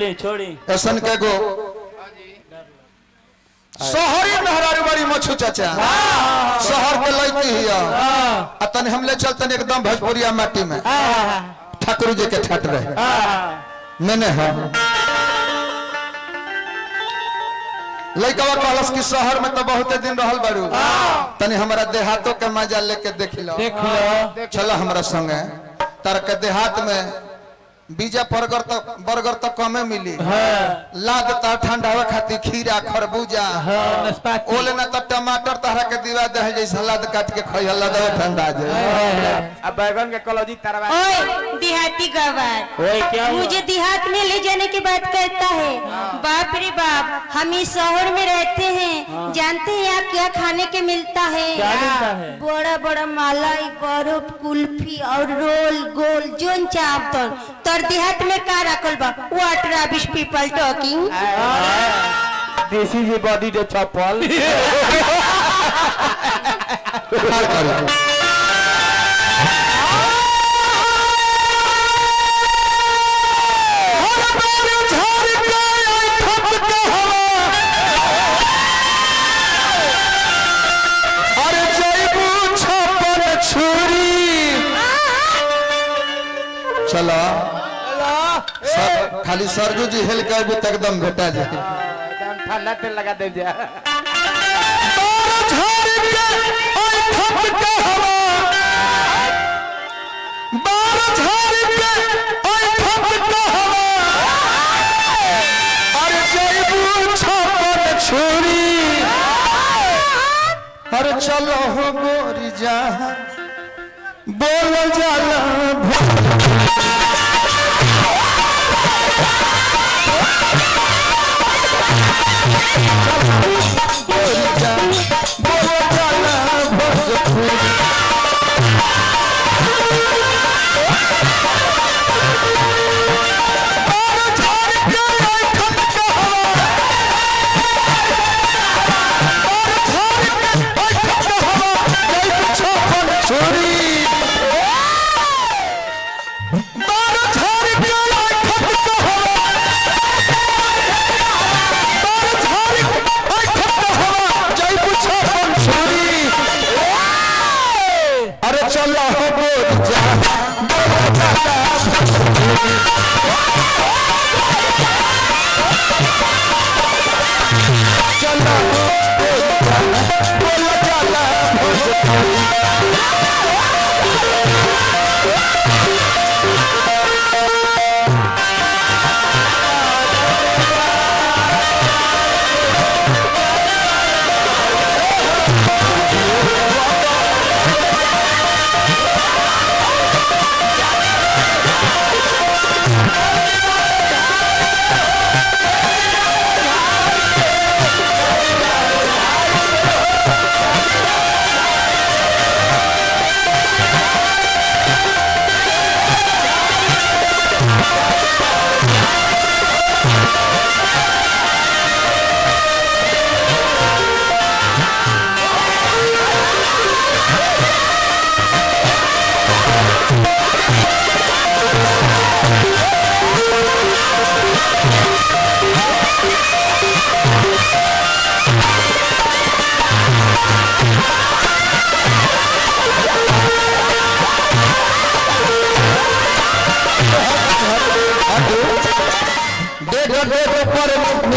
छोड़ी ऐसन के गो शहरी मेहरारू बड़ी मछू चाचा शहर के लड़की हिया तन हमले चलतन एकदम भोजपुरिया माटी में ठाकुर जी के ठट रहे मैंने है लड़का कहलस कि शहर में तो बहुत दिन रहल बारू तनी हमारा देहातों के मजा लेके देख लो चलो हमारा संगे तार के देहात में बीजा बर्गर तो कमे मिली लाद ता ठंडावे खातिर खीरा खरबूजा ओले ना तो टमाटर तहरा के दीवा दे जैसे लाद काट के खइया लदवे ठंडा जाए अब बैगन के कलौजी तरवा। ओए देहाती गवार मुझे देहात में ले जाने की बात करता है। बाप रे बाप हम इस शहर में रहते हैं जानते हैं यहाँ क्या खाने के मिलता है बड़ा बड़ा मलाई बर्फ कुल्फी और रोल गोल जोन चापतन तर देहात में का रखल बा what rubbish people talking this is a body the chappal चलो खाली सरजू जी हेल के अभी तक एकदम भेटा जाए एकदम ठंडा तेल लगा दे जा अरे चलो हो गोरी जा बोल जाला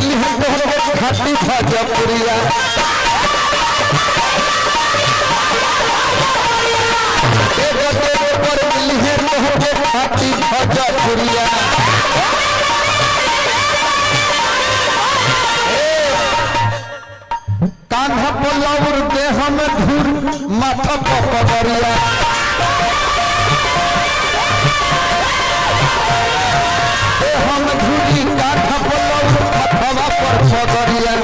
खाती भजपुरिया पर मिली है खाती भजपुरिया कान्हा पल्लवर देह में धूर माथा पपरिया देह में धूरी कान्हा पल्लवर हवा पर पगरिया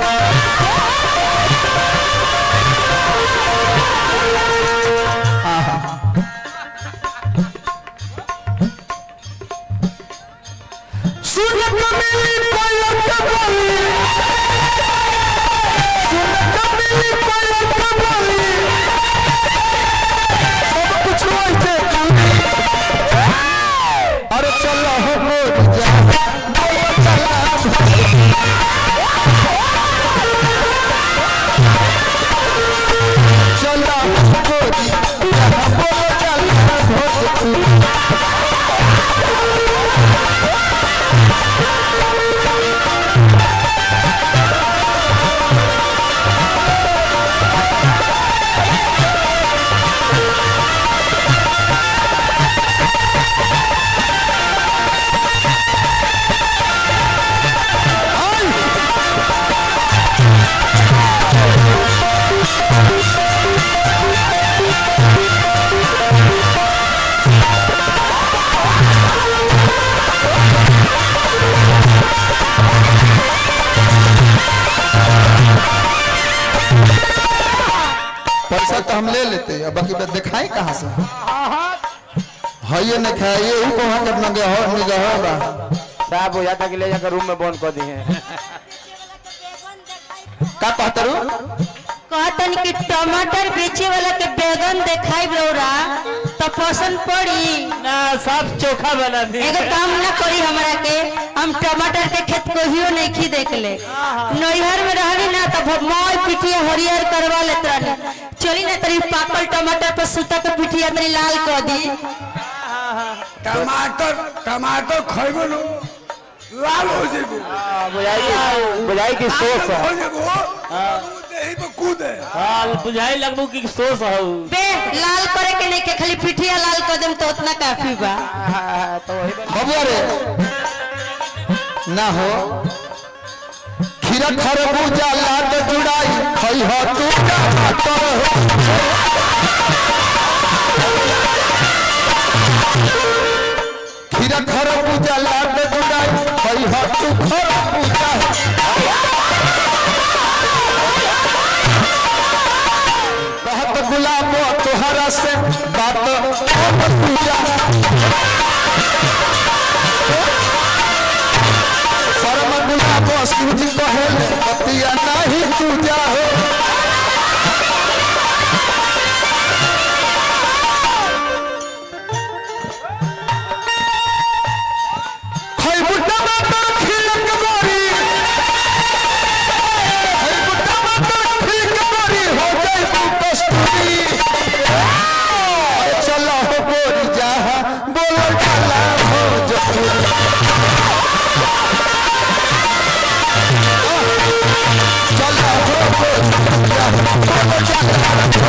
सब हम ले लेते अब बाकी बात दिखाई कहाँ से है ये नहीं खाए ये ही को कर नंगे हो निगाह होगा साहब हो जाता कि ले जाकर रूम में बंद कर दिए का कहते रू कहतन कि टमाटर बेचे वाला के बैगन दिखाई रौरा तो पसंद पड़ी ना सब चोखा बना दी एगो काम ना करी हमरा के हम टमाटर के खेत को ही नहीं खी देख ले नैहर में रहनी ना तो मोय पिटिया हरियर करवा लेत रहनी चली ना तरी पाकल टमाटर पर सुता के पिटिया तरी लाल कर दी टमाटर खाइबो न लाल हो जेबो बुझाई की सोच हो है जेबो देही पे कूद है हां बुझाई लगबो की सोच है बे लाल करे के नहीं के खाली पिटिया लाल कर देम तो उतना काफी बा तो वही बबुआ रे ना हो खीरा खरबूजा लाट जुड़ाई खई हो तू टमाटर हो खीरा खरबूजा लाट जुड़ाई खई हो तू खरबूजा कहत गुलाब तोहरा से बात पूजा शर्म गुलाब सूझ कहल पतिया नहीं पूजा हो खइबू टमाटर खिलक बारी खइबू टमाटर खिलक बारी हो जाइबू कस्तूरी चलो हो गोरी जाहा बोल डाला हो जपूरी चलो हो गोरी जाहा बोल डाला